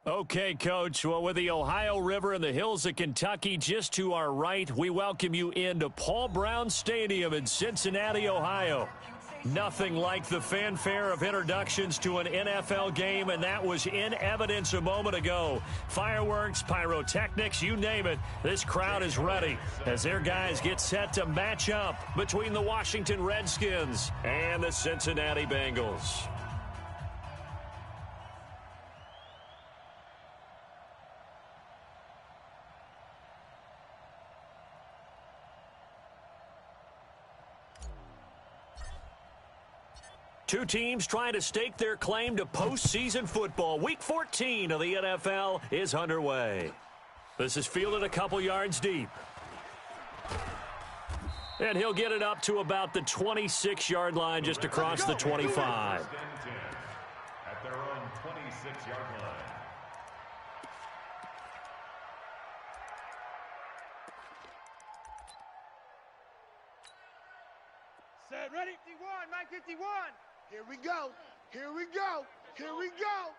Okay, Coach. Well, with the Ohio River and the hills of Kentucky just to our right, we welcome you into Paul Brown Stadium in Cincinnati, Ohio. Nothing like the fanfare of introductions to an NFL game, and that was in evidence a moment ago. Fireworks, pyrotechnics, you name it. This crowd is ready as their guys get set to match up between the Washington Redskins and the Cincinnati Bengals. Two teams trying to stake their claim to postseason football. Week 14 of the NFL is underway. This is fielded a couple yards deep. And he'll get it up to about the 26-yard line, just across the 25. At their own 26-yard line. Set, ready? 51, Mike 51. Here we go. Here we go. Here we go.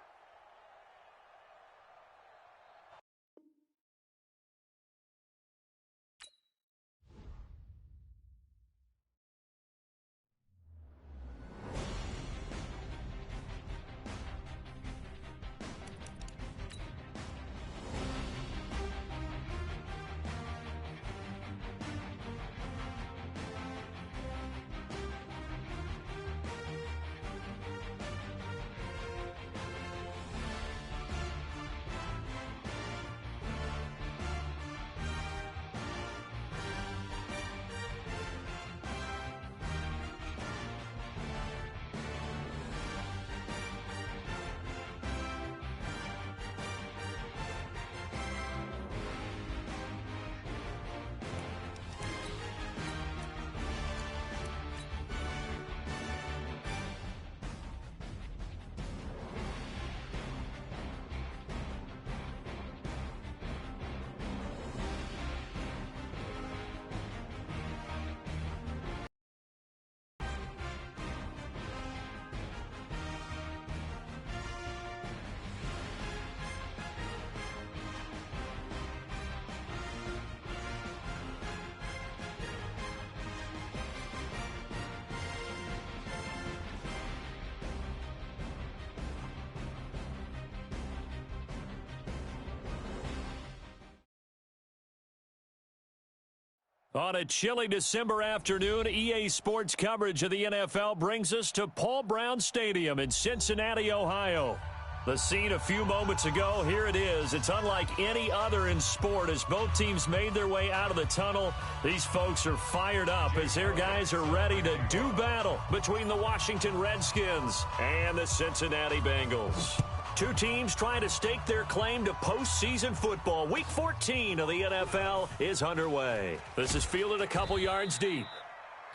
On a chilly December afternoon, EA Sports coverage of the NFL brings us to Paul Brown Stadium in Cincinnati, Ohio. The scene a few moments ago, here it is. It's unlike any other in sport as both teams made their way out of the tunnel. These folks are fired up as their guys are ready to do battle between the Washington Redskins and the Cincinnati Bengals. Two teams trying to stake their claim to postseason football. Week 14 of the NFL is underway. This is fielded a couple yards deep.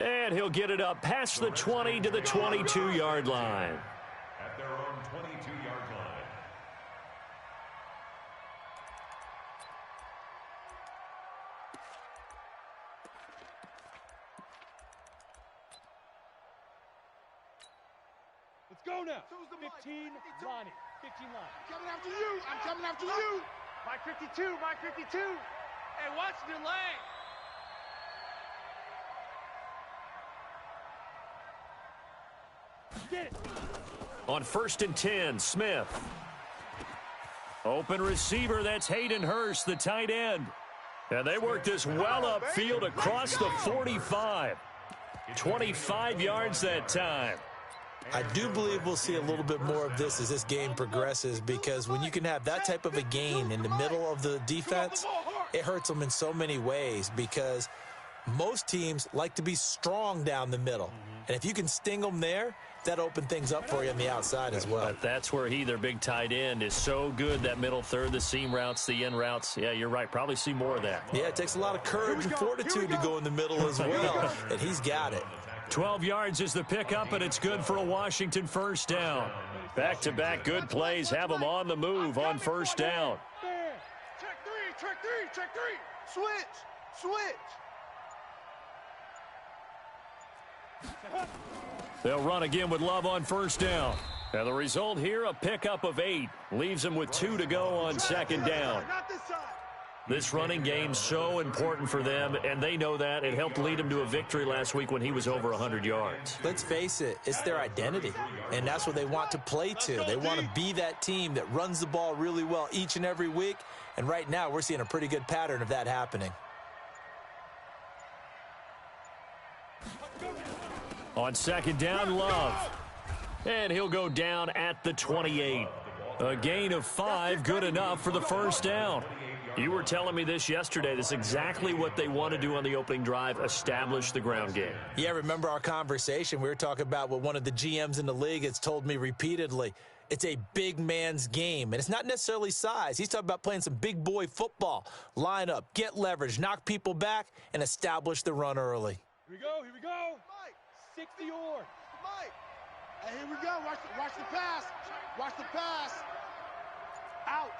And he'll get it up past the 20 to the 22-yard line. At their own 22-yard line. Let's go now. 15, Lonnie. 15 line. Coming after you. I'm coming after you. Mike 52, Mike 52. Hey, watch the lane. Get it. On 1st and 10, Smith. Open receiver, that's Hayden Hurst, the tight end. And they work this well upfield across the 45. 25 yards that time. I do believe we'll see a little bit more of this as this game progresses, because when you can have that type of a gain in the middle of the defense, it hurts them in so many ways, because most teams like to be strong down the middle. And if you can sting them there, that opens things up for you on the outside as well. But that's where their big tight end, is so good, that middle third, the seam routes, the in routes. Yeah, you're right. Probably see more of that. Yeah, it takes a lot of courage and fortitude to go in the middle as well, and he's got it. 12 yards is the pickup, and it's good for a Washington first down. Back-to-back good plays have them on the move on first down. Check three. Switch. They'll run again with Love on first down. And the result here, a pickup of 8. Leaves them with 2 to go on second down. This running game's so important for them, and they know that. It helped lead them to a victory last week when he was over 100 yards. Let's face it, it's their identity, and that's what they want to play to. They want to be that team that runs the ball really well each and every week, and right now we're seeing a pretty good pattern of that happening. On second down, Love. And he'll go down at the 28. A gain of 5, good enough for the first down. You were telling me this yesterday. This is exactly what they want to do on the opening drive, establish the ground game. Yeah, remember our conversation? We were talking about what one of the GMs in the league has told me repeatedly. It's a big man's game, and it's not necessarily size. He's talking about playing some big boy football. Line up, get leverage, knock people back, and establish the run early. Here we go, here we go. 60 or. Hey, here we go. Watch the pass. Watch the pass. Out.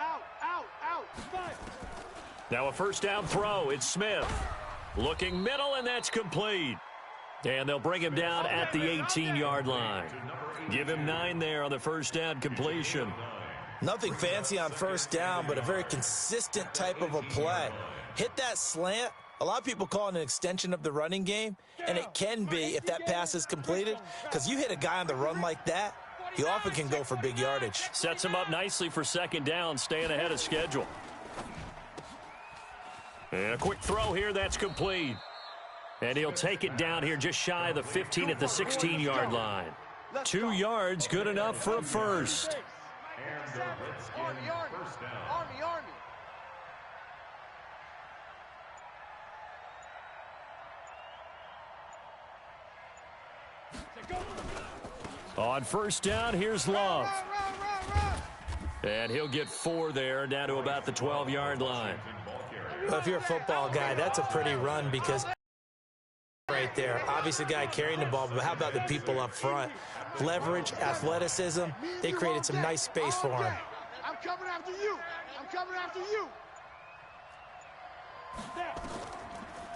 Now a first down throw. It's Smith. Looking middle, and that's complete. And they'll bring him down at the 18-yard line. Give him 9 there on the first down completion. Nothing fancy on first down, but a very consistent type of a play. Hit that slant. A lot of people call it an extension of the running game, and it can be if that pass is completed, because you hit a guy on the run like that, he often can go for big yardage. Sets him up nicely for second down, staying ahead of schedule. And a quick throw here, that's complete. And he'll take it down here just shy of the 15 at the 16-yard line. 2 yards, good enough for a first. Army. On first down, here's Love. And he'll get 4 there, down to about the 12-yard line. Well, if you're a football guy, that's a pretty run because right there, obviously a guy carrying the ball, but how about the people up front? Leverage, athleticism, they created some nice space for him. I'm coming after you.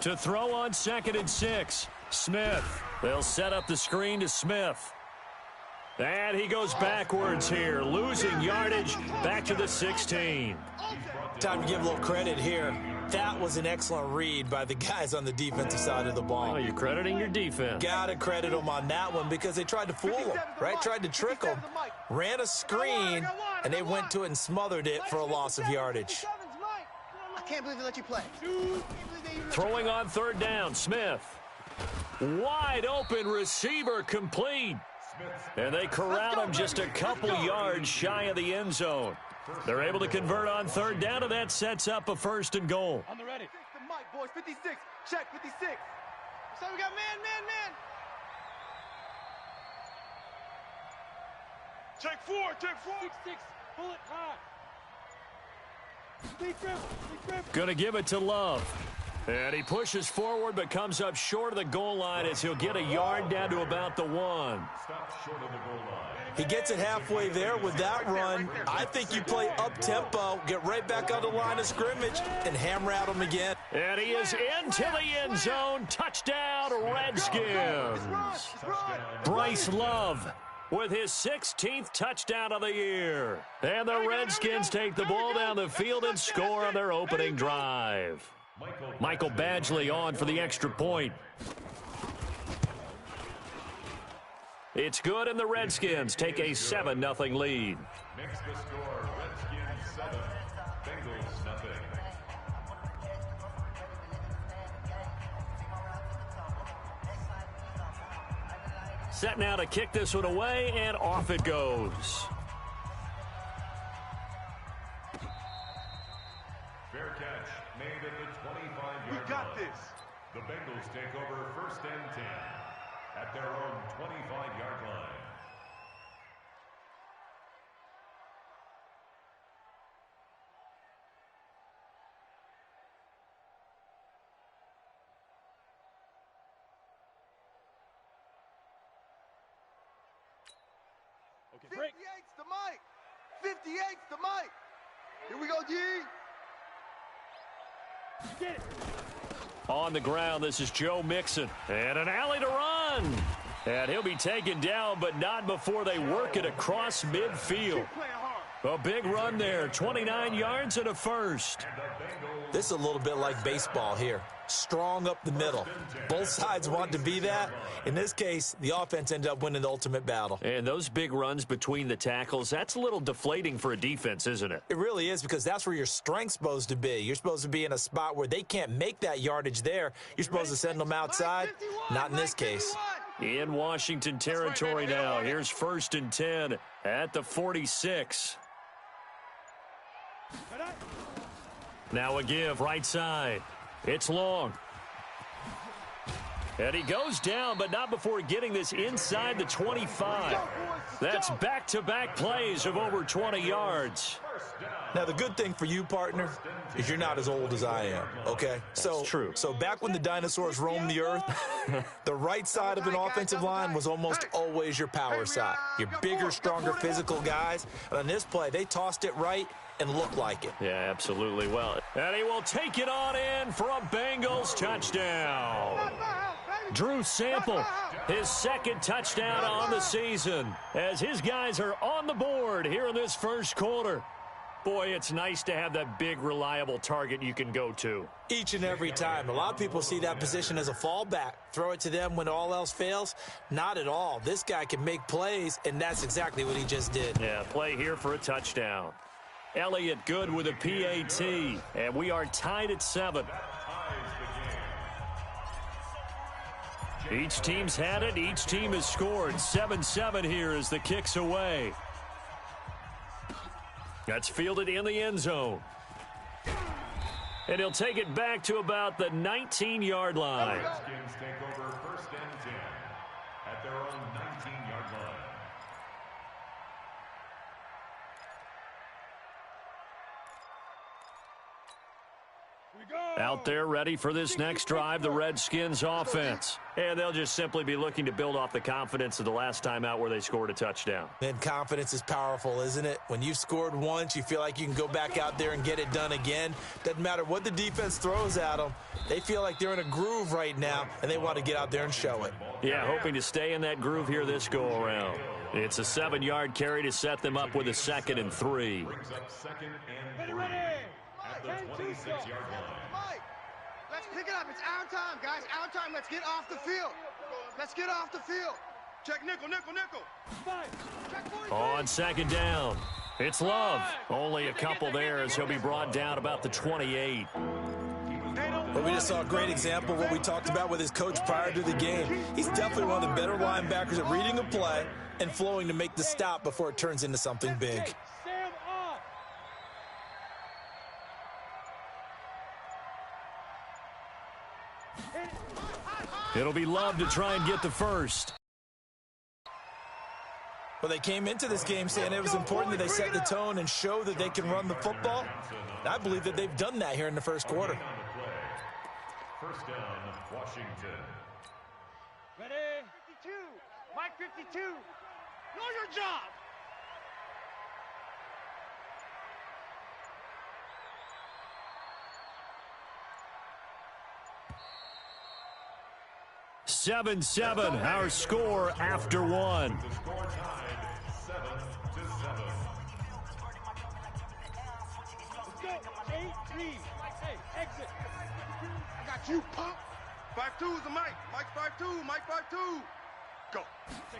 To throw on second and 6, Smith. They'll set up the screen to Smith. And he goes backwards here, losing yardage back to the 16. Time to give a little credit here. That was an excellent read by the guys on the defensive side of the ball. Oh, you're crediting your defense. Got to credit them on that one because they tried to fool them, right? Tried to trick them, ran a screen, and they went to it and smothered it for a loss of yardage. I can't believe they let you play. Throwing on third down, Smith. Wide open receiver complete. And they corral him just a couple yards shy of the end zone. They're able to convert on third down, and that sets up a first and goal. On the ready. The mic, boys. 56. Check 56. So we got man. Take 4. 6. Pull it high. Big grip. Gonna give it to Love. And he pushes forward but comes up short of the goal line as he'll get a yard down to about the 1. He gets it halfway there with that run. I think you play up-tempo, get right back on the line of scrimmage, and hammer at him again. And he is into the end zone. Touchdown, Redskins. Bryce Love with his 16th touchdown of the year. And the Redskins take the ball down the field and score on their opening drive. Michael Badgley on for the extra point. It's good, and the Redskins take a 7-0 lead. Makes the score Redskins 7, Bengals 0. Set now to kick this one away, and off it goes. Fair catch made at the 25-yard line. We got this. The Bengals take over first and 10 at their own 25-yard line. Okay, break. 58's the mic. 58's the mic. Here we go, G. Get it. On the ground, this is Joe Mixon. And an alley to run. And he'll be taken down, but not before they work it across midfield. A big run there, 29 yards and a first. This is a little bit like baseball here. Strong up the middle. Both sides want to be that. In this case, the offense ended up winning the ultimate battle. And those big runs between the tackles, that's a little deflating for a defense, isn't it? It really is, because that's where your strength's supposed to be. You're supposed to be in a spot where they can't make that yardage there. You're supposed to send them outside. Not in this case. In Washington territory now. Here's 1st and 10 at the 46. Now a give right side. It's long. And he goes down, but not before getting this inside the 25. That's back-to-back plays of over 20 yards. Now, the good thing for you, partner, is you're not as old as I am, okay? That's true. So back when the dinosaurs roamed the earth, the right side of an offensive line was almost always your power side. Your bigger, stronger, physical guys. And on this play, they tossed it right and looked like it. Yeah, absolutely. Well, and he will take it on in for a Bengals touchdown. Drew Sample, his 2nd touchdown on the season, as his guys are on the board here in this first quarter. Boy, it's nice to have that big, reliable target you can go to. Each and every time. A lot of people see that position as a fallback. Throw it to them when all else fails. Not at all. This guy can make plays, and that's exactly what he just did. Yeah, play here for a touchdown. Elliott good with a PAT, and we are tied at 7. Each team's had it. Each team has scored. 7-7 here as the kick's away. That's fielded in the end zone. And he'll take it back to about the 19-yard line. Redskins take over 1st and 10 at their own 19-yard line. Out there ready for this next drive, the Redskins offense. And they'll just simply be looking to build off the confidence of the last time out where they scored a touchdown. And confidence is powerful, isn't it? When you've scored once, you feel like you can go back out there and get it done again. Doesn't matter what the defense throws at them. They feel like they're in a groove right now, and they want to get out there and show it. Yeah, hoping to stay in that groove here this go-around. It's a 7-yard carry to set them up with a 2nd and 3. Brings up 2nd and 3 at the 26-yard line. Mike, let's pick it up. It's our time, guys. Our time. Let's get off the field. Let's get off the field. Check nickel, nickel, nickel. Check 43. On 2nd down, it's Love. Only a couple there as he'll be brought down about the 28. But we just saw a great example of what we talked about with his coach prior to the game. He's definitely one of the better linebackers at reading a play and flowing to make the stop before it turns into something big. It'll be Love to try and get the first. Well, they came into this game saying it was important that they set the tone and show that they can run the football. I believe that they've done that here in the first quarter. 1st down, Washington. Ready? 52. Mike 52. Know your job. Seven, our score after 1. The score tied 7-7. Let's go. 8-3. Hey, exit. I got you, punk. 5-2 is the Mike. Mike 5-2. Mike 5-2. Go.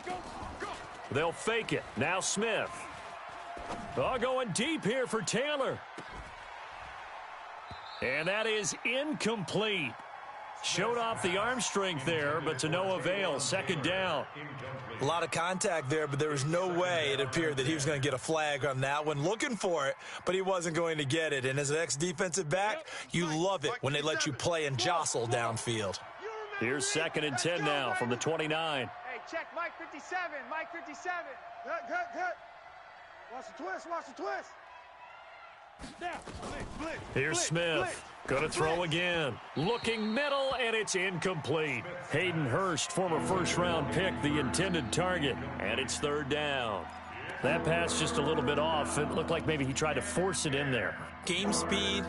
Go. Go. They'll fake it. Now Smith. Oh, going deep here for Taylor. And that is incomplete. Showed off the arm strength there, but to no avail. 2nd down. A lot of contact there, but there was no way it appeared that he was going to get a flag on that one. Looking for it, but he wasn't going to get it. And as an ex-defensive back, you love it when they let you play and jostle downfield. Here's 2nd and 10 now from the 29. Hey, check Mike 57. Mike 57. Good. Watch the twist. Watch the twist. Here's Smith. Going to throw again. Looking middle, and it's incomplete. Hayden Hurst, former first-round pick, the intended target. And it's 3rd down. That pass just a little bit off. It looked like maybe he tried to force it in there. Game speed,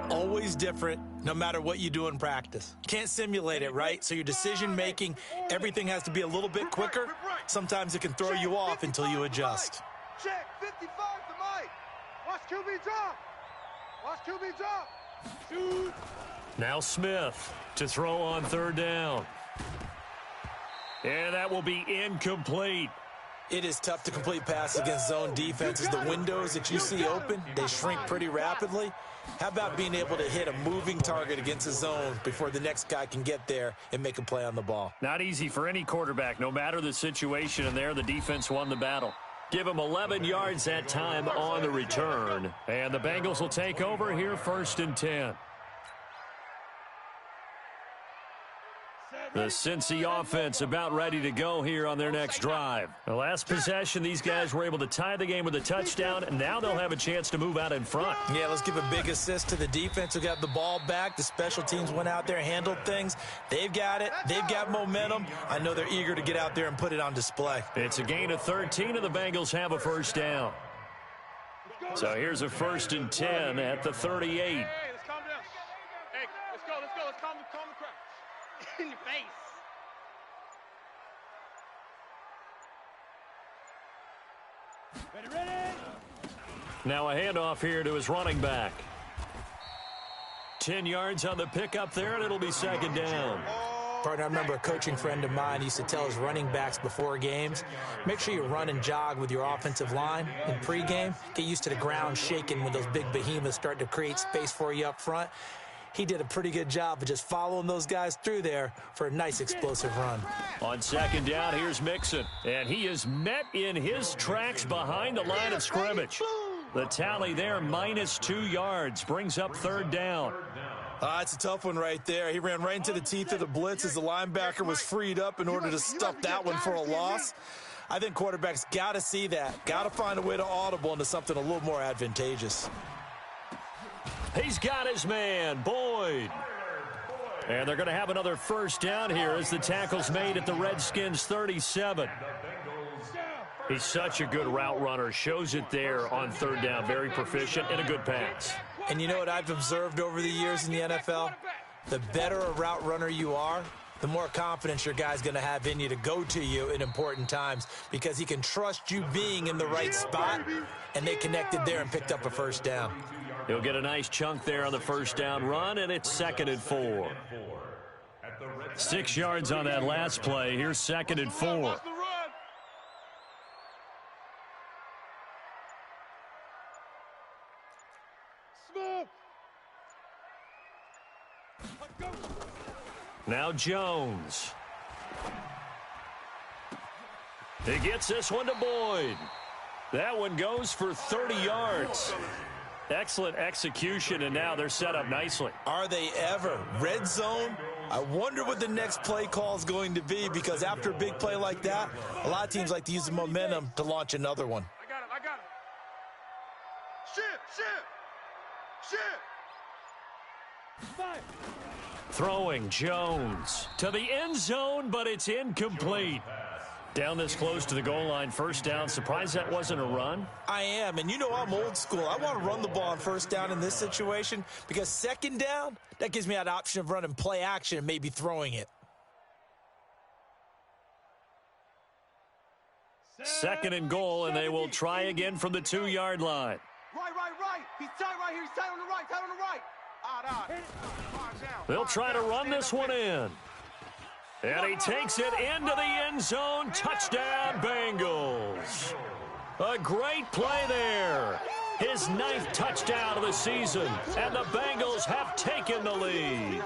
always different, no matter what you do in practice. Can't simulate it, right? So your decision-making, everything has to be a little bit quicker. Sometimes it can throw you off until you adjust. Check, 55 to Mike. Watch QB drop. Watch QB drop. Shoot. Now Smith to throw on third down. And that will be incomplete. It is tough to complete passes against zone defenses. The windows that you see open, they shrink pretty rapidly. How about being able to hit a moving target against a zone before the next guy can get there and make a play on the ball? Not easy for any quarterback, no matter the situation, and there the defense won the battle. Give him 11 yards that time on the return. And the Bengals will take over here 1st and 10. The Cincy offense about ready to go here on their next drive. The last possession, these guys were able to tie the game with a touchdown, and now they'll have a chance to move out in front. Yeah, let's give a big assist to the defense who got the ball back. The special teams went out there, handled things. They've got it. They've got momentum. I know they're eager to get out there and put it on display. It's a gain of 13, and the Bengals have a first down. So here's a 1st and 10 at the 38. Hey, let's calm down. Hey, let's go. Let's calm the crowd. In your face. Ready. Now a handoff here to his running back. 10 yards on the pickup there, and it'll be 2nd down. Partner, I remember a coaching friend of mine used to tell his running backs before games, make sure you run and jog with your offensive line in pregame. Get used to the ground shaking when those big behemoths start to create space for you up front. He did a pretty good job of just following those guys through there for a nice explosive run. On 2nd down, here's Mixon. And he is met in his tracks behind the line of scrimmage. The tally there, -2 yards, brings up 3rd down. It's a tough one right there. He ran right into the teeth of the blitz as the linebacker was freed up in order to stuff that one for a loss. I think quarterbacks got to see that. Got to find a way to audible into something a little more advantageous. He's got his man, Boyd. And they're going to have another first down here as the tackle's made at the Redskins' 37. He's such a good route runner. Shows it there on 3rd down. Very proficient and a good pass. And you know what I've observed over the years in the NFL? The better a route runner you are, the more confidence your guy's going to have in you to go to you in important times because he can trust you being in the right spot, and they connected there and picked up a first down. He'll get a nice chunk there on the first down run, and it's 2nd and 4. 6 yards on that last play. Here's 2nd and 4. Now Jones. He gets this one to Boyd. That one goes for 30 yards. Excellent execution, and now they're set up nicely. Are they ever? Red zone? I wonder what the next play call is going to be because after a big play like that, a lot of teams like to use the momentum to launch another one. I got him. Ship. Throwing Jones to the end zone, but it's incomplete. Down this close to the goal line, first down. Surprised that wasn't a run? I am, and you know I'm old school. I want to run the ball on first down in this situation because 2nd down, that gives me that option of running play action and maybe throwing it. 2nd and goal, and they will try again from the 2-yard line. Right. He's tight right here. He's tight on the right. They'll try to run this one in. And he takes it into the end zone. Touchdown, Bengals. A great play there. His 9th touchdown of the season. And the Bengals have taken the lead.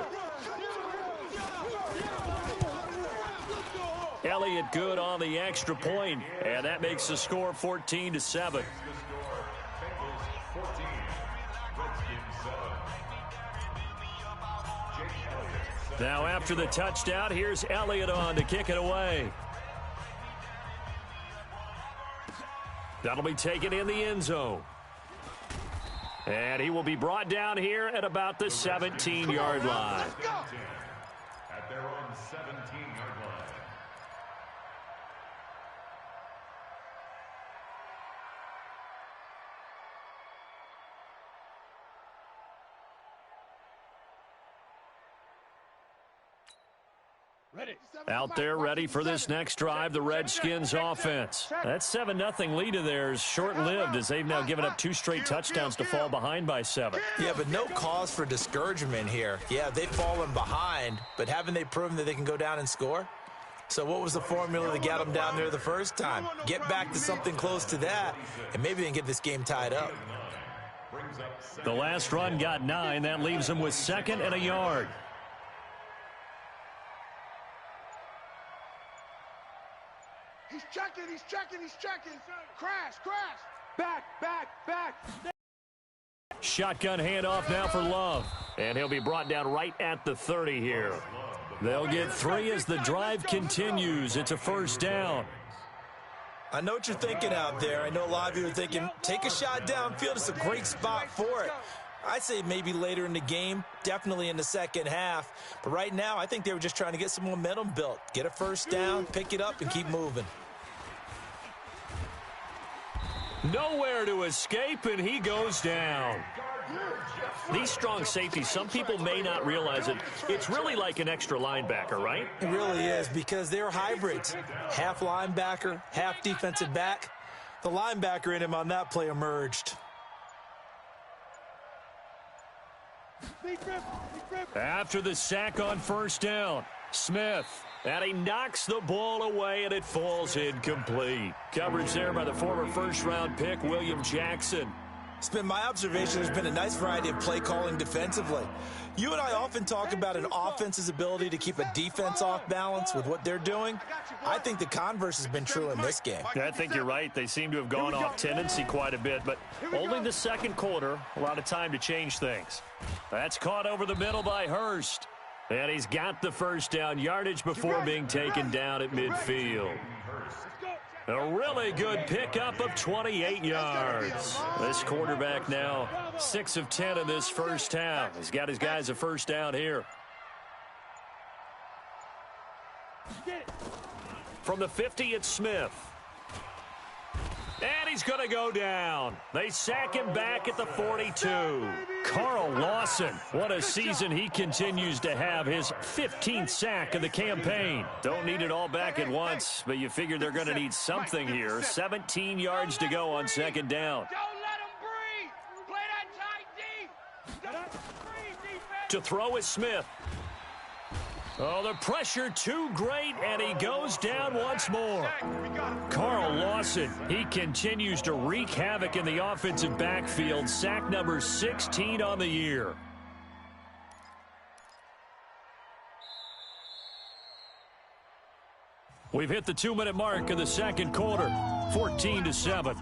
Elliott good on the extra point, and that makes the score 14-7. Now after the touchdown, here's Elliott on to kick it away. That'll be taken in the end zone. And he will be brought down here at about the 17-yard line. At their own 17-yard line. Out there ready for this next drive, the Redskins offense. That 7-0 lead of theirs short-lived as they've now given up 2 straight touchdowns to fall behind by 7. Yeah, but no cause for discouragement here. Yeah, they've fallen behind, but haven't they proven that they can go down and score? So what was the formula that got them down there the first time? Get back to something close to that, and maybe they can get this game tied up. The last run got 9. That leaves them with 2nd and a yard. He's checking, he's checking, he's checking. Crash, crash. Back, back, back. Shotgun handoff now for Love. And he'll be brought down right at the 30 here. They'll get 3 as the drive continues. It's a first down. I know what you're thinking out there. I know a lot of you are thinking, take a shot downfield. It's a great spot for it. I'd say maybe later in the game, definitely in the second half. But right now, I think they were just trying to get some momentum built. Get a first down, pick it up, and keep moving. Nowhere to escape, and he goes down. These strong safeties, some people may not realize it. It's really like an extra linebacker, right? It really is, because they're hybrids. Half linebacker, half defensive back. The linebacker in him on that play emerged. After the sack on first down, Smith. And he knocks the ball away, and it falls incomplete. Coverage there by the former first-round pick, William Jackson. It's been my observation there's been a nice variety of play calling defensively. You and I often talk about an offense's ability to keep a defense off balance with what they're doing. I think the converse has been true in this game. I think you're right. They seem to have gone off tendency quite a bit, but only the second quarter, a lot of time to change things. That's caught over the middle by Hurst. And he's got the first down yardage before being taken down at midfield. A really good pickup of 28 yards. This quarterback now 6 of 10 in this first half. He's got his guys a first down here. From the 50, it's Smith. And he's going to go down. They sack him back at the 42. Carl Lawson, what a season he continues to have. His 15th sack of the campaign. Don't need it all back at once, but you figure they're going to need something here. 17 yards to go on second down. Don't let him breathe. Play that tight deep. To throw is Smith. Oh, the pressure too great, and he goes down once more. Carl Lawson, he continues to wreak havoc in the offensive backfield. Sack number 16 on the year. We've hit the 2-minute mark of the second quarter, 14-7.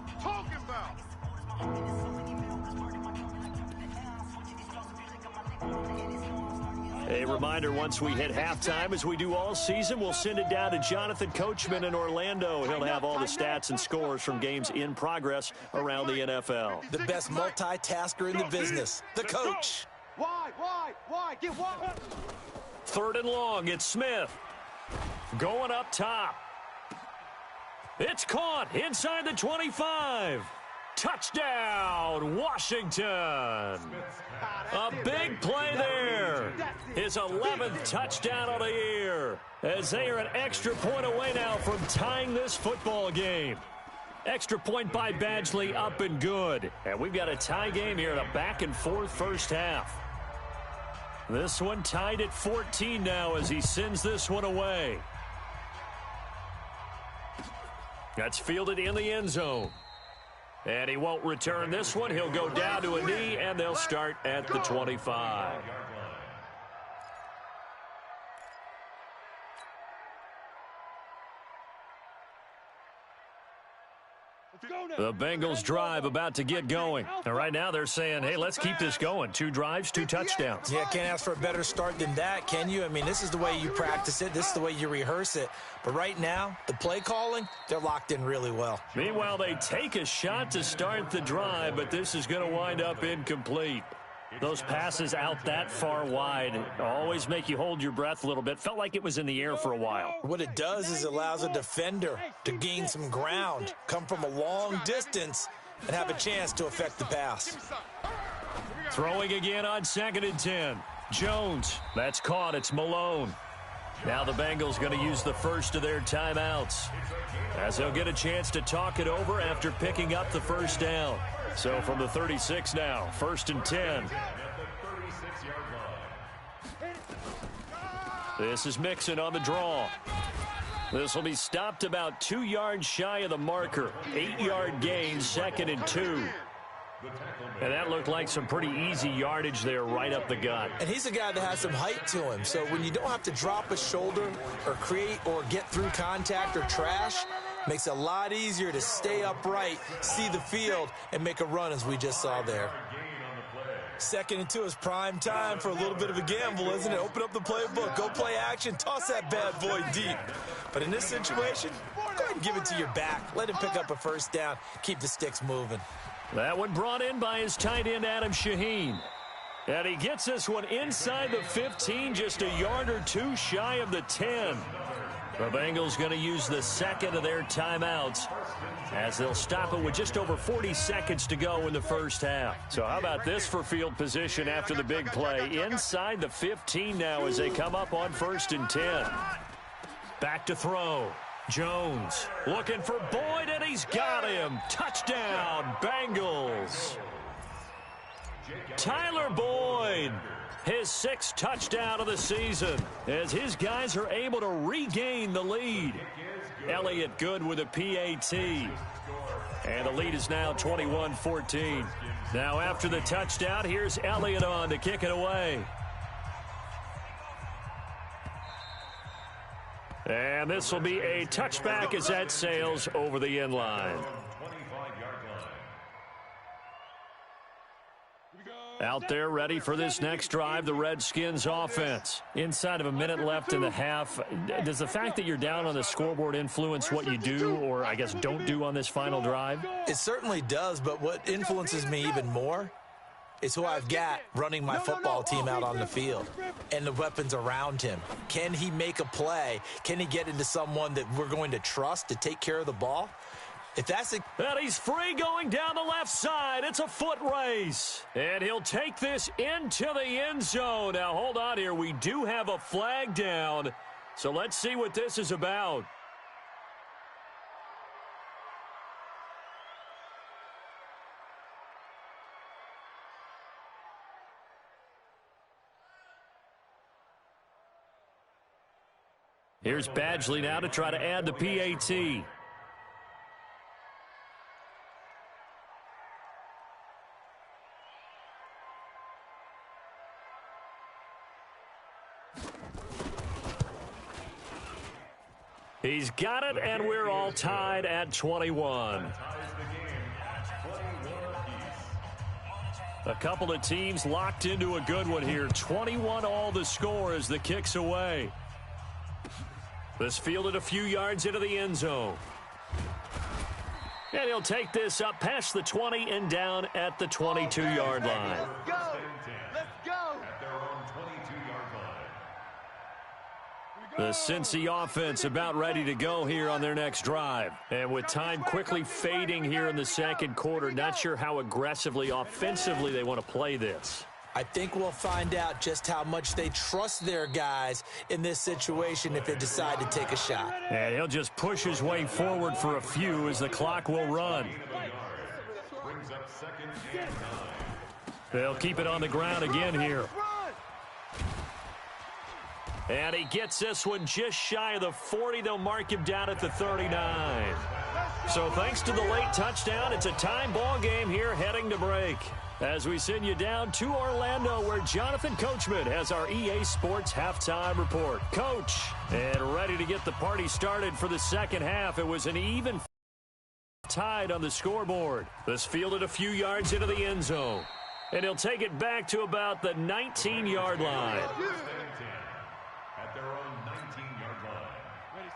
A reminder, once we hit halftime, as we do all season, we'll send it down to Jonathan Coachman in Orlando. He'll have all the stats and scores from games in progress around the NFL. The best multitasker in the business, the coach. Wide, get wide. 3rd and long, it's Smith. Going up top. It's caught inside the 25. Touchdown, Washington. A big play there. His 11th touchdown of the year, as they are an extra point away now from tying this football game. Extra point by Badgley, up and good. And we've got a tie game here in a back-and-forth first half. This one tied at 14 now as he sends this one away. That's fielded in the end zone. And he won't return this one. He'll go down to a knee, and they'll start at the 25. The Bengals drive about to get going. And right now they're saying, hey, let's keep this going. 2 drives, 2 touchdowns. Yeah, can't ask for a better start than that, can you? I mean, this is the way you practice it. This is the way you rehearse it. But right now, the play calling, they're locked in really well. Meanwhile, they take a shot to start the drive, but this is going to wind up incomplete. Those passes out that far wide always make you hold your breath a little bit. Felt like it was in the air for a while. What it does is it allows a defender to gain some ground, come from a long distance, and have a chance to affect the pass. Throwing again on 2nd and 10. Jones, that's caught. It's Malone. Now the Bengals going to use the first of their timeouts, as they'll get a chance to talk it over after picking up the first down. So from the 36 now, 1st and 10. This is Mixon on the draw. This will be stopped about 2 yards shy of the marker. 8-yard gain, 2nd and 2. And that looked like some pretty easy yardage there right up the gut. And he's a guy that has some height to him. So when you don't have to drop a shoulder or create or get through contact or trash, makes it a lot easier to stay upright, see the field, and make a run as we just saw there. 2nd and 2 is prime time for a little bit of a gamble, isn't it? Open up the playbook, go play action, toss that bad boy deep. But in this situation, go ahead and give it to your back. Let him pick up a first down, keep the sticks moving. That one brought in by his tight end, Adam Shaheen. And he gets this one inside the 15, just a yard or two shy of the 10. The Bengals going to use the second of their timeouts, as they'll stop it with just over 40 seconds to go in the first half. So how about this for field position after the big play? Inside the 15 now as they come up on 1st and 10. Back to throw. Jones looking for Boyd, and he's got him. Touchdown, Bengals. Tyler Boyd, his 6th touchdown of the season, as his guys are able to regain the lead. Elliott good with a PAT. And the lead is now 21-14. Now after the touchdown, here's Elliott on to kick it away. And this will be a touchback as that sails over the end line. Out there ready for this next drive, the Redskins offense. Inside of a minute left in the half, does the fact that you're down on the scoreboard influence what you do, or I guess don't do on this final drive? It certainly does, but what influences me even more is who I've got running my football team out on the field and the weapons around him. Can he make a play? Can he get into someone that we're going to trust to take care of the ball? If that's it. And he's free going down the left side. It's a foot race. And he'll take this into the end zone. Now, hold on here. We do have a flag down. So let's see what this is about. Here's Badgley now to try to add the PAT. He's got it, and we're all tied at 21. A couple of teams locked into a good one here. 21 all the score as the kick's away. This fielded a few yards into the end zone. And he'll take this up past the 20 and down at the 22-yard line. Let's go. Let's go. At their own 22-yard line. The Cincy offense about ready to go here on their next drive. And with time quickly fading here in the second quarter, not sure how aggressively, offensively they want to play this. I think we'll find out just how much they trust their guys in this situation if they decide to take a shot. And he'll just push his way forward for a few as the clock will run. Brings up 2nd and 9. They'll keep it on the ground again here. And he gets this one just shy of the 40. They'll mark him down at the 39. So thanks to the late touchdown, it's a time ball game here heading to break. As we send you down to Orlando, where Jonathan Coachman has our EA Sports halftime report. Coach, and ready to get the party started for the second half. It was an even tied on the scoreboard. This fielded a few yards into the end zone. And he'll take it back to about the 19-yard line. At their own 19-yard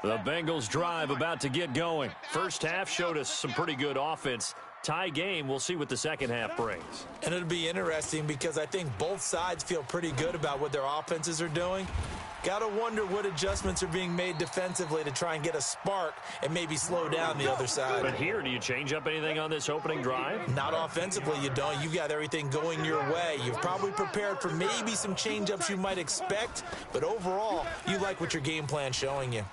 line. The Bengals drive about to get going. First half showed us some pretty good offense. Tie game, we'll see what the second half brings. And it'll be interesting because I think both sides feel pretty good about what their offenses are doing. Got to wonder what adjustments are being made defensively to try and get a spark and maybe slow down the other side. But here, do you change up anything on this opening drive? Not offensively, you don't. You've got everything going your way. You've probably prepared for maybe some change-ups you might expect, but overall, you like what your game plan's showing you.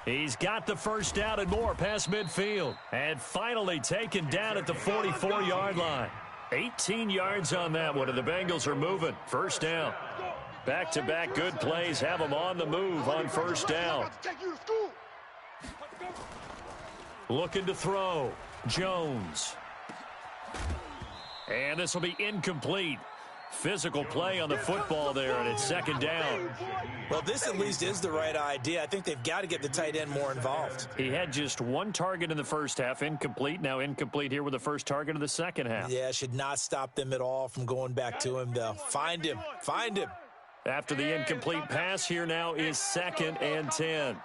He's got the first down and more past midfield. And finally taken down at the 44-yard line. 18 yards on that one, and the Bengals are moving. First down. Back-to-back good plays have them on the move on first down. Looking to throw. Jones. And this will be incomplete. Physical play on the football there, and it's second down. Well, this at least is the right idea. I think they've got to get the tight end more involved. He had just one target in the first half, incomplete. Now incomplete here with the first target of the second half. Yeah, should not stop them at all from going back to him, though. Find him. Find him. After the incomplete pass, here now is 2nd and 10.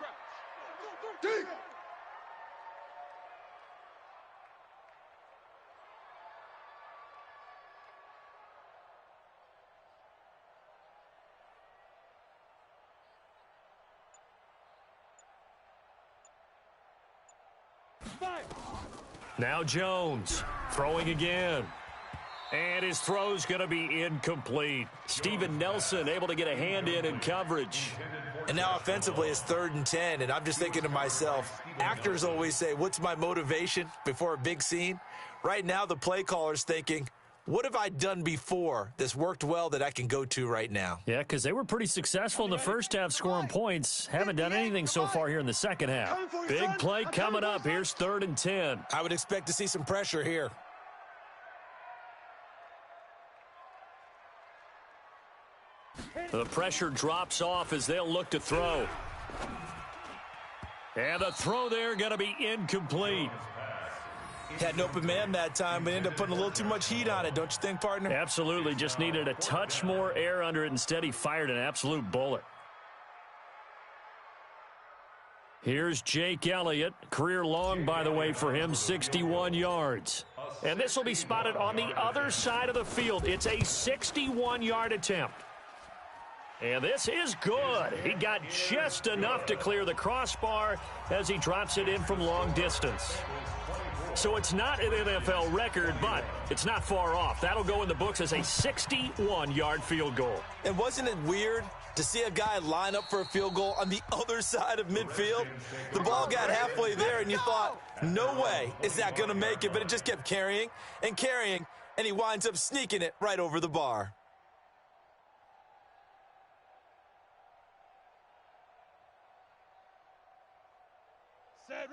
Now Jones throwing again. And his throw's going to be incomplete. Steven Nelson able to get a hand in coverage. And now offensively it's 3rd and 10, and I'm just thinking to myself, actors always say, what's my motivation before a big scene? Right now the play caller's thinking, what have I done before that's worked well that I can go to right now? Yeah, because they were pretty successful in the first half scoring points. Haven't done anything so far here in the second half. Big play coming up. Here's 3rd and 10. I would expect to see some pressure here. The pressure drops off as they'll look to throw. And the throw there going to be incomplete. Had an open man that time, but ended up putting a little too much heat on it, don't you think, partner? Absolutely. Just needed a touch more air under it. Instead, he fired an absolute bullet. Here's Jake Elliott. Career long, by the way, for him, 61 yards. And this will be spotted on the other side of the field. It's a 61-yard attempt. And this is good. He got just enough to clear the crossbar as he drops it in from long distance. So it's not an NFL record, but it's not far off. That'll go in the books as a 61-yard field goal. And wasn't it weird to see a guy line up for a field goal on the other side of midfield? The ball got halfway there, and you thought, no way is that going to make it, but it just kept carrying and carrying, and he winds up sneaking it right over the bar.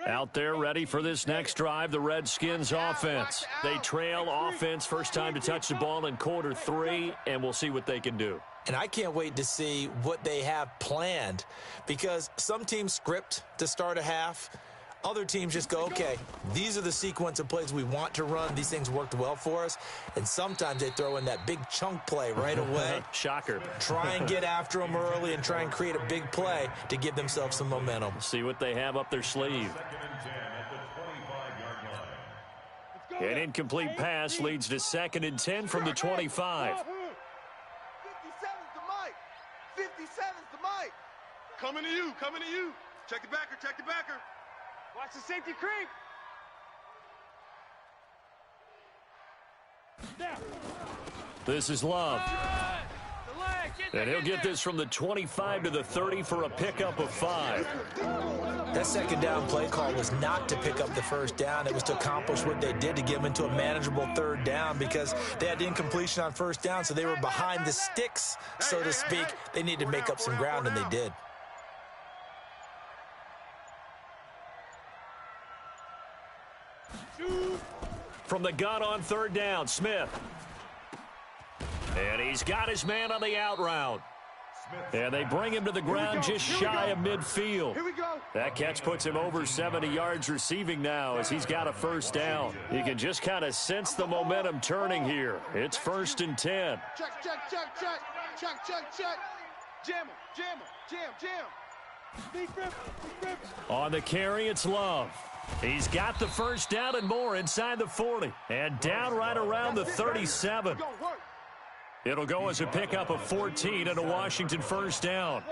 Out there ready for this next drive, the Redskins offense. They trail offense first time to touch the ball in quarter 3, and we'll see what they can do. And I can't wait to see what they have planned, because some teams script to start a half. Other teams just go, okay, these are the sequence of plays we want to run. These things worked well for us. And sometimes they throw in that big chunk play right away. Shocker. Try and get after them early and try and create a big play to give themselves some momentum. See what they have up their sleeve. An incomplete pass leads to 2nd and 10 from the 25. 57's the mic. 57's the mic. Coming to you, coming to you. Check the backer, check the backer. Watch the safety creep. This is Love. And he'll get this from the 25 to the 30 for a pickup of 5. That second down play call was not to pick up the first down. It was to accomplish what they did to get them into a manageable 3rd down, because they had the incompletion on first down, so they were behind the sticks, so to speak. They needed to make up some ground, and they did. From the gun on 3rd down, Smith. And he's got his man on the out route. And they bring him to the ground just shy of midfield. Here we go. That catch puts him over 70 yards receiving now as he's got a first down. You can just kind of sense the momentum turning here. It's 1st and 10. Check, check, check, check. Check, check, check. Jam him, jam him, jam. On the carry, it's Love. He's got the first down and more inside the 40. And down right around the 37. It'll go as a pickup of 14 and a Washington first down.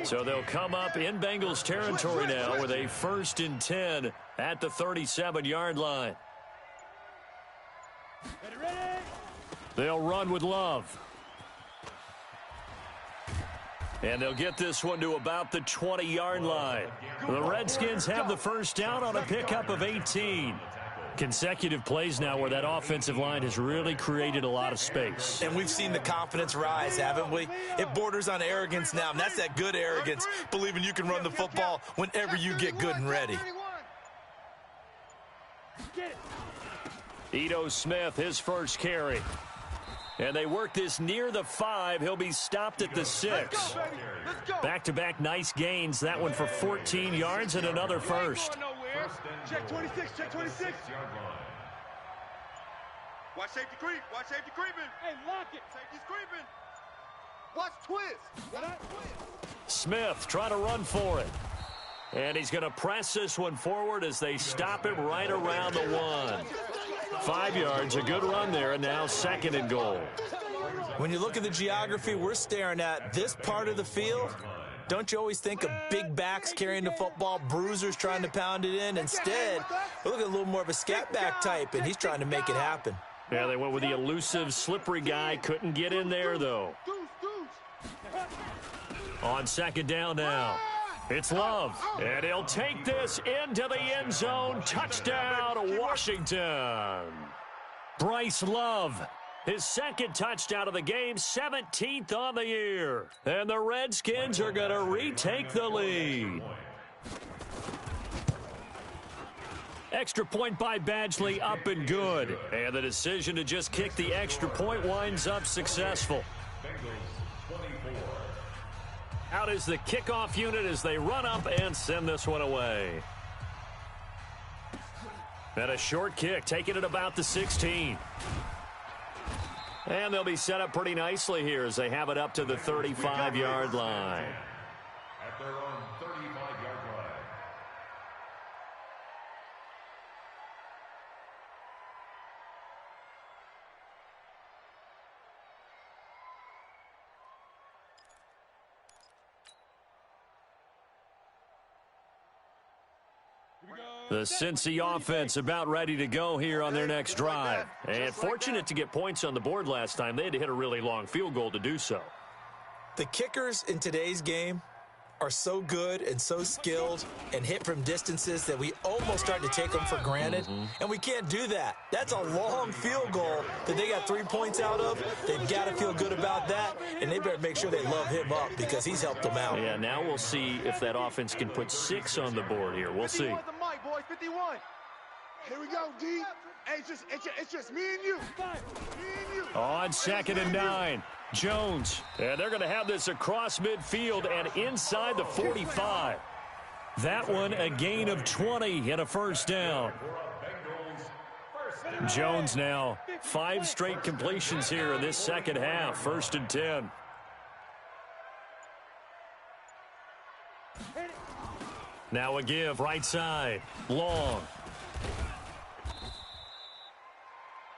So they'll come up in Bengals territory now with a 1st and 10 at the 37-yard line. They'll run with Love. And they'll get this one to about the 20-yard line. The Redskins have the first down on a pickup of 18. Consecutive plays now where that offensive line has really created a lot of space. And we've seen the confidence rise, haven't we? It borders on arrogance now, and that's that good arrogance, believing you can run the football whenever you get good and ready. Ito Smith, his first carry. And they work this near the 5. He'll be stopped at the 6. Back-to-back nice gains. That one for 14 yards and another first. Check 26, check 26. Watch safety creep, watch safety creeping. Hey, lock it. Safety's creeping. Watch twist. Smith trying to run for it. And he's going to press this one forward as they stop him right around the 1. 5 yards, a good run there, and now 2nd and goal. When you look at the geography we're staring at, this part of the field, don't you always think of big backs carrying the football, bruisers trying to pound it in? Instead, we look at a little more of a scat back type, and he's trying to make it happen. Yeah, they went with the elusive, slippery guy. Couldn't get in there, though. On 2nd down now. It's Love, and he'll take this into the end zone. Touchdown, Washington. Bryce Love, his 2nd touchdown of the game, 17th on the year. And the Redskins are going to retake the lead. Extra point by Badgley, up and good. And the decision to just kick the extra point winds up successful. Out is the kickoff unit as they run up and send this one away. And a short kick, taking it about the 16. And they'll be set up pretty nicely here as they have it up to the 35-yard line. At their own 35-yard line. The Cincy offense about ready to go here on their next drive. And fortunate to get points on the board last time. They had to hit a really long field goal to do so. The kickers in today's game are so good and so skilled and hit from distances that we almost start to take them for granted. And we can't do that. That's a long field goal that they got 3 points out of. They've got to feel good about that, and they better make sure they love him up because he's helped them out. Yeah, now we'll see if that offense can put 6 on the board here. We'll see. 51 the mic, boys, 51. Here we go, D. Hey, it's just me and you. Me and you. On 2nd and 9. Jones, and they're going to have this across midfield and inside the 45. That one a gain of 20 and a first down. Jones now 5 straight completions here in this second half. 1st and 10. Now a give right side. Long.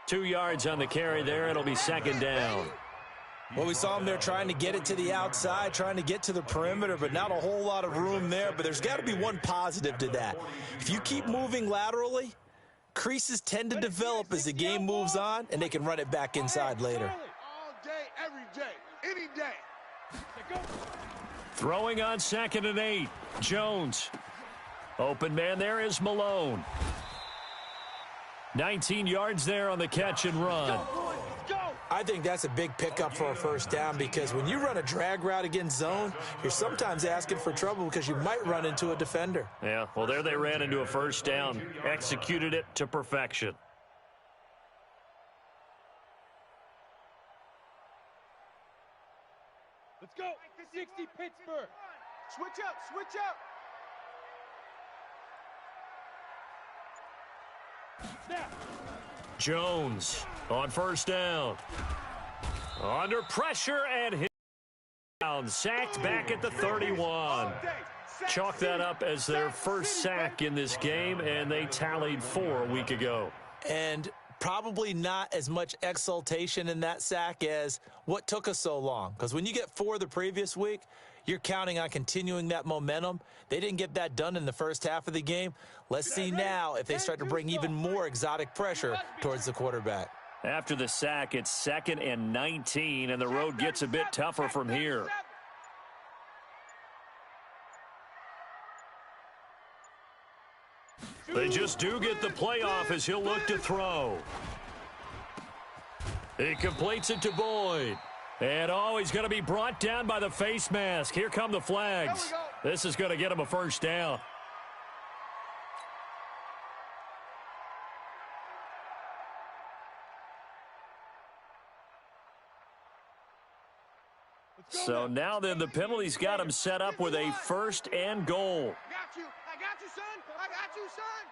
2 yards on the carry there. It'll be 2nd down. Well, we saw him there trying to get it to the outside, trying to get to the perimeter, but not a whole lot of room there. But there's got to be one positive to that. If you keep moving laterally, creases tend to develop as the game moves on, and they can run it back inside later. All day, every day, any day. Throwing on 2nd and 8. Jones. Open man there is Malone. 19 yards there on the catch and run. I think that's a big pickup for a first down because when you run a drag route against zone, you're sometimes asking for trouble because you might run into a defender. Yeah, well, there they ran into a first down. Executed it to perfection. Let's go. 60 Pittsburgh. Switch up, switch up. Snap. Jones on first down. Under pressure and hit down. Sacked back at the 31. Chalk that up as their first sack in this game, and they tallied 4 a week ago. And probably not as much exultation in that sack as what took us so long. Because when you get 4 the previous week, you're counting on continuing that momentum. They didn't get that done in the first half of the game. Let's see now if they start to bring even more exotic pressure towards the quarterback. After the sack, it's 2nd and 19, and the road gets a bit tougher from here. They just do get the playoff as he'll look to throw. He completes it to Boyd. And, he's going to be brought down by the face mask. Here come the flags. This is going to get him a first down. So now then, the penalty's got him set up with a 1st and goal. I got you, son. I got you, son.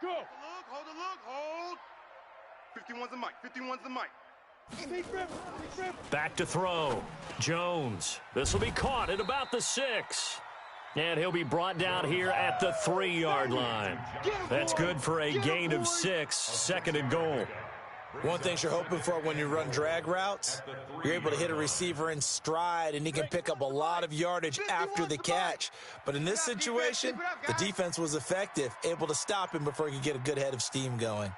Go. Hold the look. 51's the mic. 51's the mic. Back to throw. Jones. This will be caught at about the 6. And he'll be brought down here at the 3-yard line. That's good for a gain of 6, 2nd and goal. One thing you're hoping for when you run drag routes, you're able to hit a receiver in stride, and he can pick up a lot of yardage after the catch. But in this situation, the defense was effective, able to stop him before he could get a good head of steam going.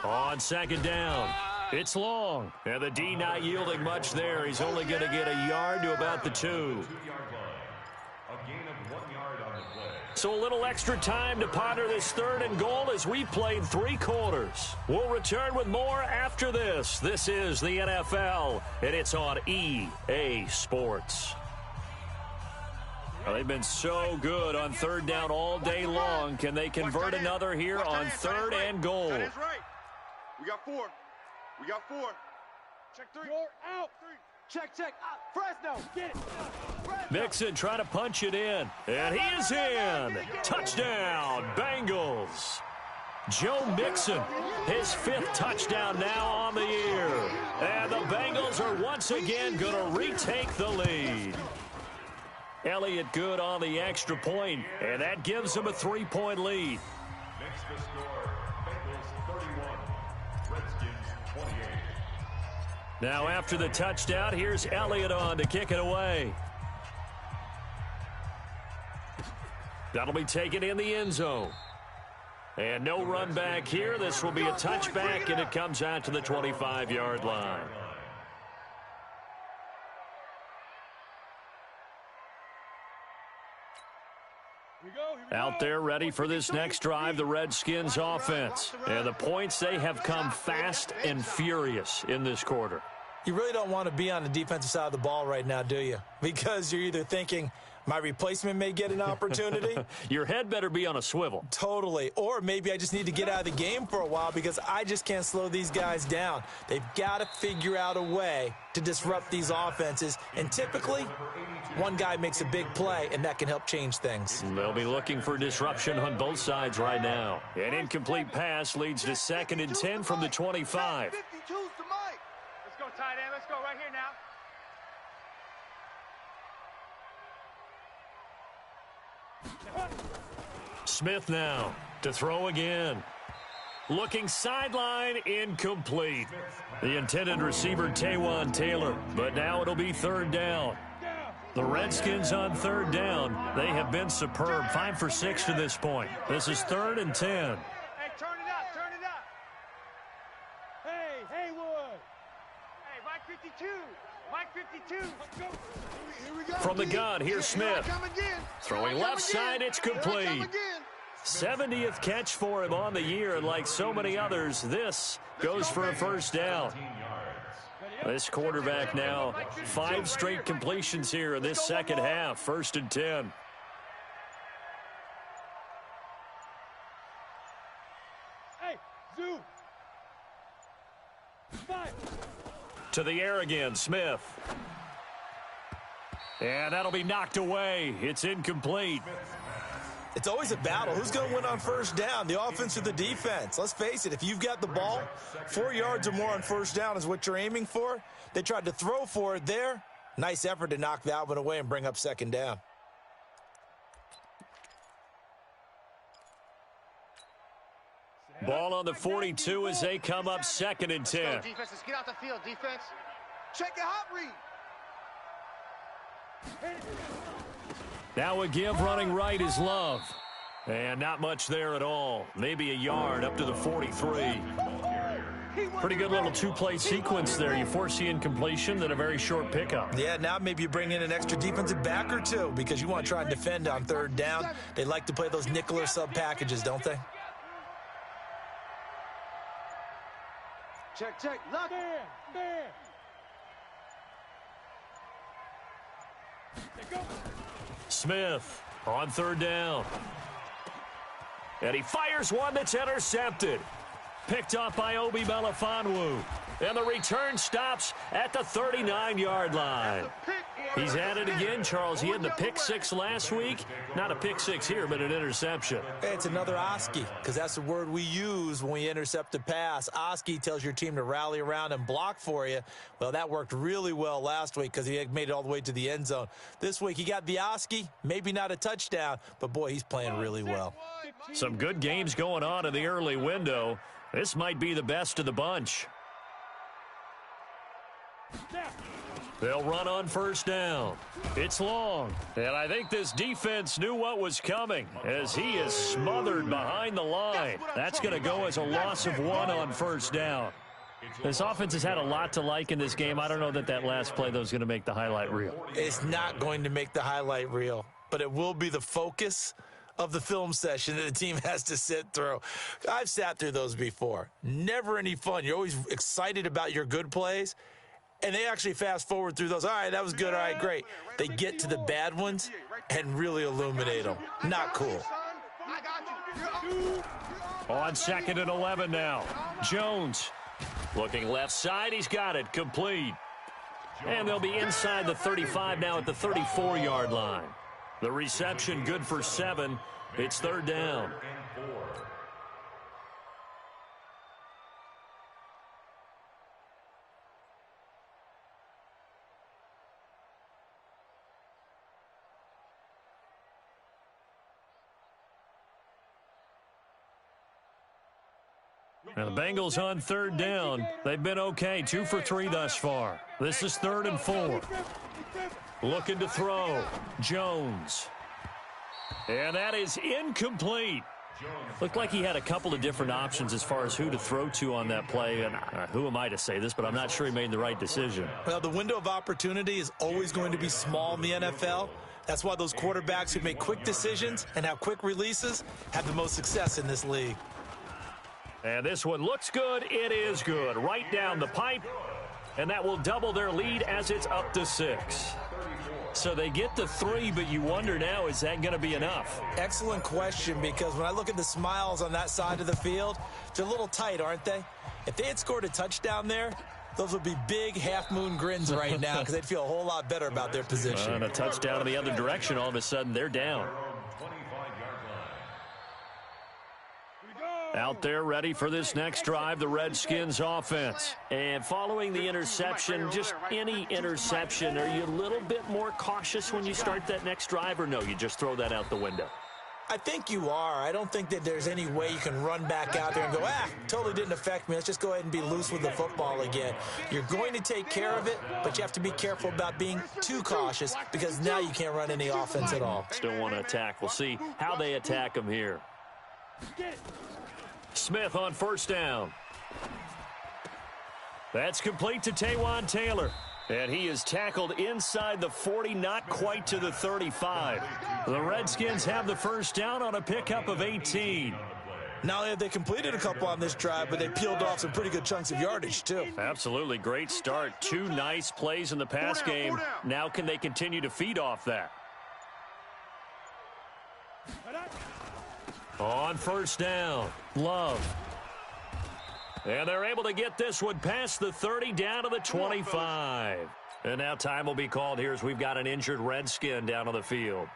On 2nd down, it's long. And the D not yielding much there. He's only going to get a yard to about the 2. So a little extra time to ponder this 3rd and goal as we've played 3 quarters. We'll return with more after this. This is the NFL, and it's on EA Sports. Well, they've been so good on 3rd down all day long. Can they convert another here on 3rd and goal? That's right. We got 4. Check 3. You're out. 3. Check. Fresno, get it. Mixon trying to punch it in. And he is in. Touchdown, Bengals. Joe Mixon, his 5th touchdown now on the year. And the Bengals are once again going to retake the lead. Elliott good on the extra point, and that gives him a 3-point lead. Makes the score, Bengals 31, Redskins 28. Now after the touchdown, here's Elliott on to kick it away. That'll be taken in the end zone. And no run back here. This will be a touchback, and it comes out to the 25-yard line. Out there ready for this next drive, the Redskins offense. And the points, they have come fast and furious in this quarter. You really don't want to be on the defensive side of the ball right now, do you? Because you're either thinking, my replacement may get an opportunity. Your head better be on a swivel. Totally. Or maybe I just need to get out of the game for a while because I just can't slow these guys down. They've got to figure out a way to disrupt these offenses. And typically, one guy makes a big play, and that can help change things. They'll be looking for disruption on both sides right now. An incomplete pass leads to 2nd and 10 from the 25. 52's the mic. Let's go, tight end. Let's go right here now. Smith now to throw again. Looking sideline, incomplete. The intended receiver, Taywan Taylor. But now it'll be 3rd down. The Redskins on 3rd down. They have been superb. 5 for 6 to this point. This is 3rd and 10. Hey, turn it up. Hey, Haywood. Hey, Mike 52. Let's go. Here we go. From the gun, here's Smith. Throwing left side, it's complete. 70th catch for him on the year, and like so many others, this goes for a 1st down. This quarterback now, 5 straight completions here in this 2nd half. 1st and 10. Hey, Zoo. 5. To the air again, Smith. And that'll be knocked away. It's incomplete. It's always a battle. Who's going to win on 1st down, the offense or the defense? Let's face it, if you've got the ball, 4 yards or more on 1st down is what you're aiming for. They tried to throw for it there. Nice effort to knock that one away and bring up 2nd down. Ball on the 42 as they come up 2nd and 10. Let's go, defense. Let's get out the field, defense. Check your hot read. Now a give running right is Love. And not much there at all. Maybe a yard up to the 43. Pretty good little two-play sequence there. You force the incompletion, then a very short pickup. Yeah, now maybe you bring in an extra defensive back or two because you want to try and defend on 3rd down. They like to play those nickel or sub packages, don't they? Check, check. Lock it. Smith on 3rd down. And he fires one that's intercepted. Picked off by Obi Melifonwu. And the return stops at the 39-yard line. He's at it again, Charles. He had the pick 6 last week. Not a pick 6 here, but an interception. Hey, it's another Oski, because that's the word we use when we intercept a pass. Oski tells your team to rally around and block for you. Well, that worked really well last week because he had made it all the way to the end zone. This week, he got the Oski, maybe not a touchdown, but, boy, he's playing really well. Some good games going on in the early window. This might be the best of the bunch. They'll run on 1st down. It's Long. And I think this defense knew what was coming as he is smothered behind the line. That's going to go as a loss of 1 on 1st down. This offense has had a lot to like in this game. I don't know that last play, though, is going to make the highlight reel. It's not going to make the highlight reel, but it will be the focus of the film session that the team has to sit through. I've sat through those before. Never any fun. You're always excited about your good plays, and they actually fast forward through those. All right, that was good. All right, great. They get to the bad ones and really illuminate them. Not cool. On 2nd and 11 now. Jones looking left side. He's got it. Complete. And they'll be inside the 35 now at the 34-yard line. The reception good for 7. It's 3rd down. Now the Bengals on 3rd down. They've been okay. 2 for 3 thus far. This is 3rd and 4. Looking to throw. Jones. And that is incomplete. Looked like he had a couple of different options as far as who to throw to on that play. And who am I to say this, but I'm not sure he made the right decision. Well, the window of opportunity is always going to be small in the NFL. That's why those quarterbacks who make quick decisions and have quick releases have the most success in this league. And this one looks good. It is good. Right down the pipe. And that will double their lead as it's up to 6. So they get to 3, but you wonder now, is that going to be enough? Excellent question, because when I look at the smiles on that side of the field, they're a little tight, aren't they? If they had scored a touchdown there, those would be big half-moon grins right now because they'd feel a whole lot better about their position. And a touchdown in the other direction, all of a sudden, they're down. Out there ready for this next drive, the Redskins offense. And following the interception, just any interception, are you a little bit more cautious when you start that next drive, or no, you just throw that out the window? I think you are. I don't think that there's any way you can run back out there and go, totally didn't affect me. Let's just go ahead and be loose with the football again. You're going to take care of it, but you have to be careful about being too cautious because now you can't run any offense at all. Still want to attack. We'll see how they attack them here. Smith on 1st down. That's complete to Taywan Taylor. And he is tackled inside the 40, not quite to the 35. The Redskins have the 1st down on a pickup of 18. Not only have they completed a couple on this drive, but they peeled off some pretty good chunks of yardage, too. Absolutely. Great start. 2 nice plays in the pass game. Now can they continue to feed off that? On 1st down, Love. And they're able to get this one past the 30 down to the 25. And now time will be called here as we've got an injured Redskin down on the field.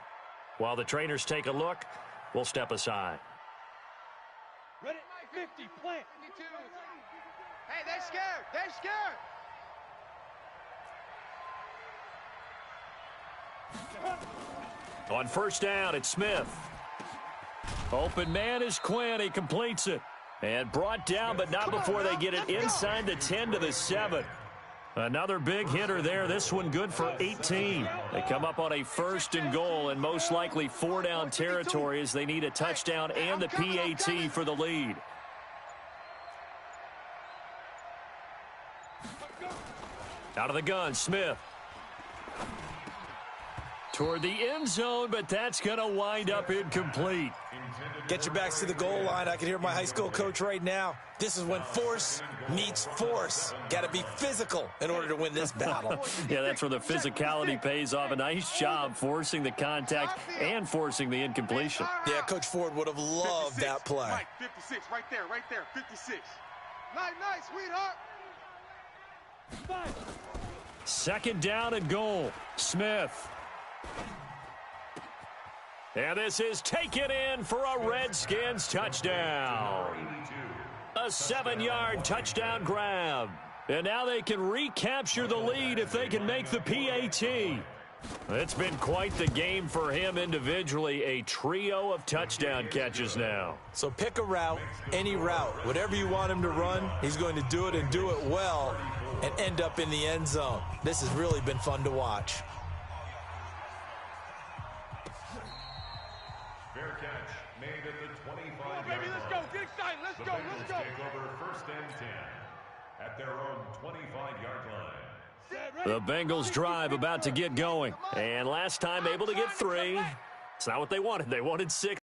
While the trainers take a look, we'll step aside. Ready? 50, plant. Hey, they're scared. They're scared. On 1st down, it's Smith. Open man is Quinn. He completes it. And brought down, but not before they get it inside the 10 to the 7. Another big hitter there. This one good for 18. They come up on a 1st and goal and most likely 4-down territory as they need a touchdown and the PAT for the lead. Out of the gun, Smith. Toward the end zone, but that's going to wind up incomplete. Get your backs to the goal line. I can hear my high school coach right now. This is when force meets force. Got to be physical in order to win this battle. Yeah, that's where the physicality pays off. A nice job forcing the contact and forcing the incompletion. Yeah, Coach Ford would have loved 56, that play. Mike, 56, right there, 56. Nice, sweetheart. 2nd down and goal. Smith. And this is taken in for a Redskins touchdown. A 7-yard touchdown grab. And now they can recapture the lead if they can make the PAT. It's been quite the game for him individually. A trio of touchdown catches now. So pick a route, any route. Whatever you want him to run, he's going to do it and do it well and end up in the end zone. This has really been fun to watch. Fair catch made at the 25-yard line. Let's go. Get excited. Let's go. Take over 1st and 10 at their own 25-yard line. The Bengals drive about to get going. And last time able to get 3. It's not what they wanted. They wanted 6.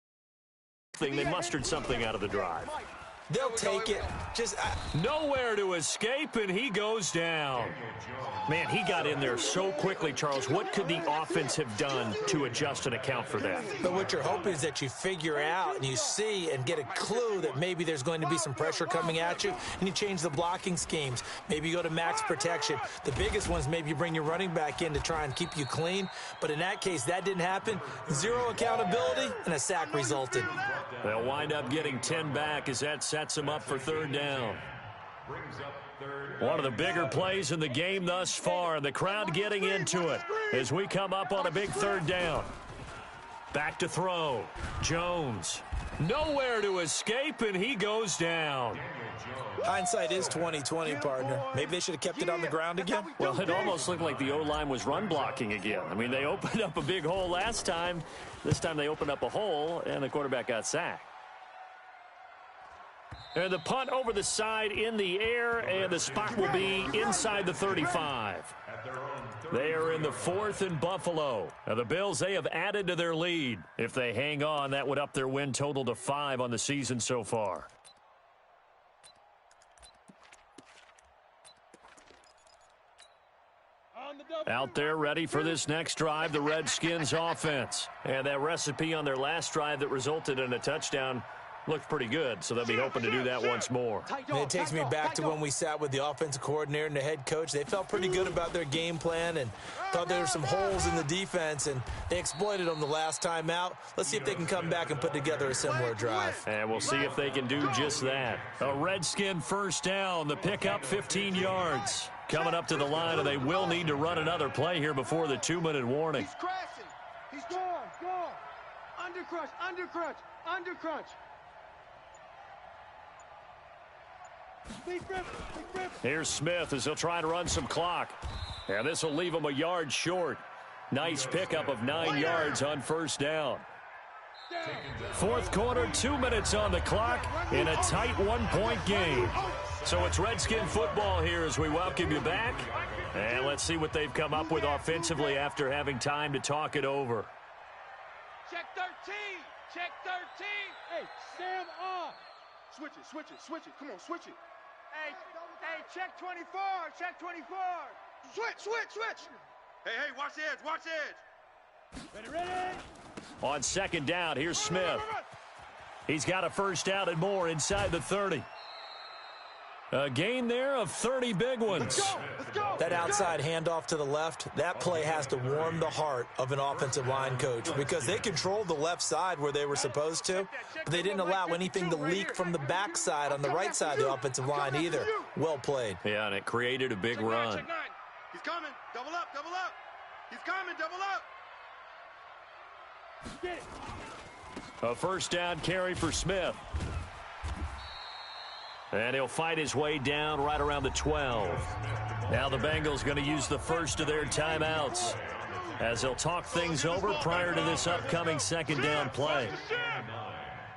They mustered something out of the drive. They'll take it. Nowhere to escape, and he goes down. Man, he got in there so quickly, Charles. What could the offense have done to adjust and account for that? But what you're hoping is that you figure out and you see and get a clue that maybe there's going to be some pressure coming at you, and you change the blocking schemes. Maybe you go to max protection. The biggest one is maybe you bring your running back in to try and keep you clean. But in that case, that didn't happen. 0 accountability, and a sack resulted. They'll wind up getting 10 back as that sets them up for 3rd down. One of the bigger plays in the game thus far. The crowd getting into it as we come up on a big 3rd down. Back to throw. Jones. Nowhere to escape, and he goes down. Hindsight is 20/20, partner. Maybe they should have kept it on the ground again. Well, it almost looked like the O-line was run blocking again. I mean, they opened up a big hole last time. This time they opened up a hole, and the quarterback got sacked. And the punt over the side in the air, and the spot will be inside the 35. They are in the 4th and Buffalo. Now the Bills, they have added to their lead. If they hang on, that would up their win total to 5 on the season so far. Out there ready for this next drive, the Redskins offense. And that recipe on their last drive that resulted in a touchdown looked pretty good, so they'll be hoping to do that once more. And it takes me back to when we sat with the offensive coordinator and the head coach. They felt pretty good about their game plan and thought there were some holes in the defense, and they exploited them the last time out. Let's see if they can come back and put together a similar drive. And we'll see if they can do just that. A Redskin 1st down, the pickup 15 yards. Coming up to the line, and they will need to run another play here before the 2-minute warning. He's crashing. He's gone. Undercrunch. Here's Smith as he'll try to run some clock. And this will leave him a yard short. Nice pickup of 9 yards on 1st down. 4th quarter, 2 minutes on the clock in a tight 1-point game. So it's Redskin football here as we welcome you back. And let's see what they've come up with offensively after having time to talk it over. Check 13. Hey, Sam off. Switch it. Come on, switch it. Hey, check 24. Switch. Hey, watch the edge. Ready. On 2nd down, here's Smith. He's got a 1st down and more inside the 30. A gain there of 30 big ones. Let's go. That outside handoff to the left, that play has to warm the heart of an offensive line coach because they controlled the left side where they were supposed to, but they didn't allow anything to leak from the backside on the right side of the offensive line either. Well played. Yeah, and it created a big run. He's coming. Double up. He's coming. Double up. A 1st down carry for Smith. And he'll fight his way down right around the 12. Now the Bengals going to use the first of their timeouts as they'll talk things over prior to this upcoming second down play.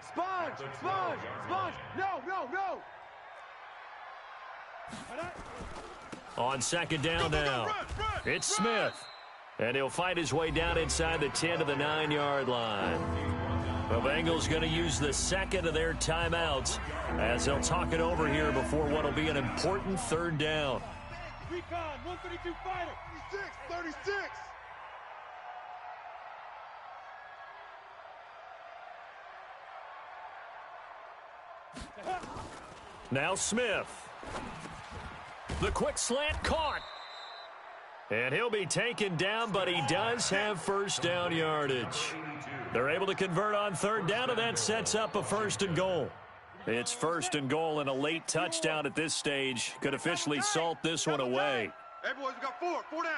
Sponge! Sponge! Sponge! No, no, no! On second down now, it's Smith. And he'll fight his way down inside the 10 to the 9-yard line. The Bengals going to use the second of their timeouts as they'll talk it over here before what will be an important third down. Recon, 132 fighter. 36, 36. Now Smith. The quick slant caught. And he'll be taken down, but he does have first down yardage. They're able to convert on third down, and that sets up a first and goal. It's first and goal, and a late touchdown at this stage could officially salt this one away. Hey, boys, we got four down.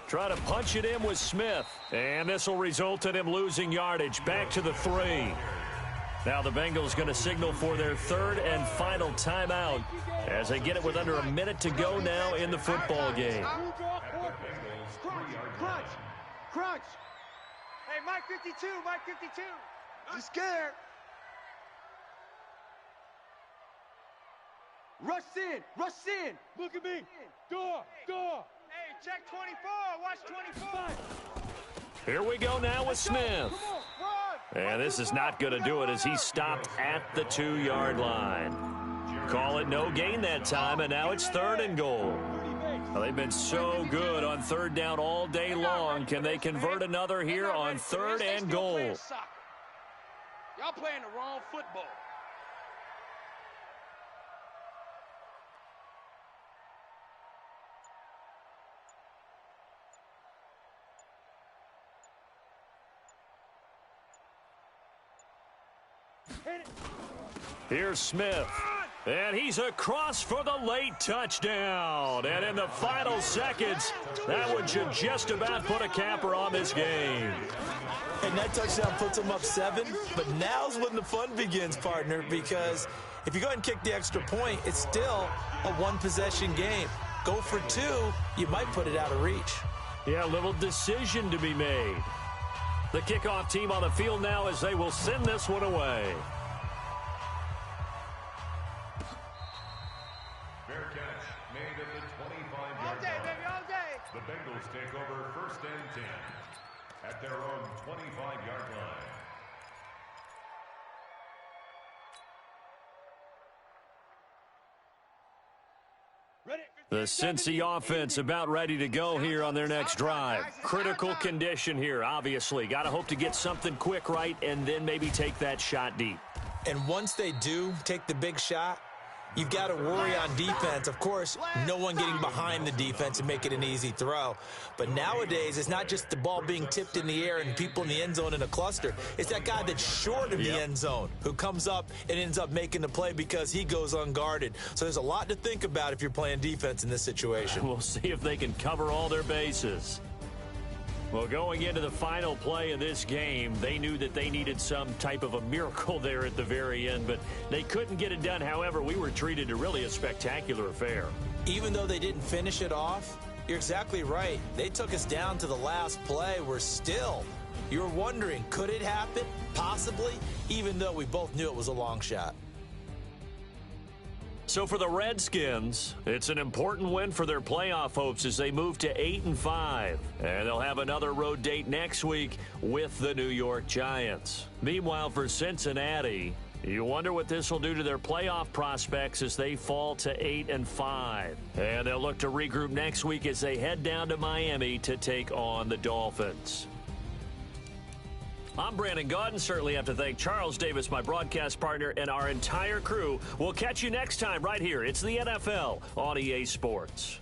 Try to punch it in with Smith. And this will result in him losing yardage. Back to the 3. Now the Bengals going to signal for their third and final timeout as they get it with under a minute to go now in the football game. Crunch! Crunch! Hey, Mike 52, Mike 52. You scared? Rush in! Rush in! Look at me. Door. Hey, check 24. Watch 24. Here we go now with Smith. And this is not going to do it as he stopped at the 2-yard line. Call it no gain that time, and now it's third and goal. Well, they've been so good on third down all day long. Can they convert another here on third and goal? Y'all playing the wrong football. Here's Smith. And he's across for the late touchdown. And in the final seconds, that one should just about put a capper on this game. And that touchdown puts them up 7. But now's when the fun begins, partner, because if you go ahead and kick the extra point, it's still a one-possession game. Go for 2, you might put it out of reach. Yeah, a little decision to be made. The kickoff team on the field now as they will send this one away. Fair catch made at the 25-yard All day, line. baby, all day. The Bengals take over first and 10 at their own 25-yard line. The Cincy offense about ready to go here on their next drive. Critical condition here, obviously. Got to hope to get something quick right and then maybe take that shot deep. And once they do take the big shot, you've got to worry on defense. Of course, no one getting behind the defense and make it an easy throw. But nowadays, it's not just the ball being tipped in the air and people in the end zone in a cluster. It's that guy that's short of the end zone who comes up and ends up making the play because he goes unguarded. So there's a lot to think about if you're playing defense in this situation. We'll see if they can cover all their bases. Well, going into the final play of this game, they knew that they needed some type of a miracle there at the very end, but they couldn't get it done. However, we were treated to really a spectacular affair. Even though they didn't finish it off, you're exactly right. They took us down to the last play. You're wondering, could it happen? Possibly, even though we both knew it was a long shot. So for the Redskins, it's an important win for their playoff hopes as they move to 8-5. And they'll have another road date next week with the New York Giants. Meanwhile, for Cincinnati, you wonder what this will do to their playoff prospects as they fall to 8-5. And they'll look to regroup next week as they head down to Miami to take on the Dolphins. I'm Brandon Gaudin. Certainly have to thank Charles Davis, my broadcast partner, and our entire crew. We'll catch you next time right here. It's the NFL on EA Sports.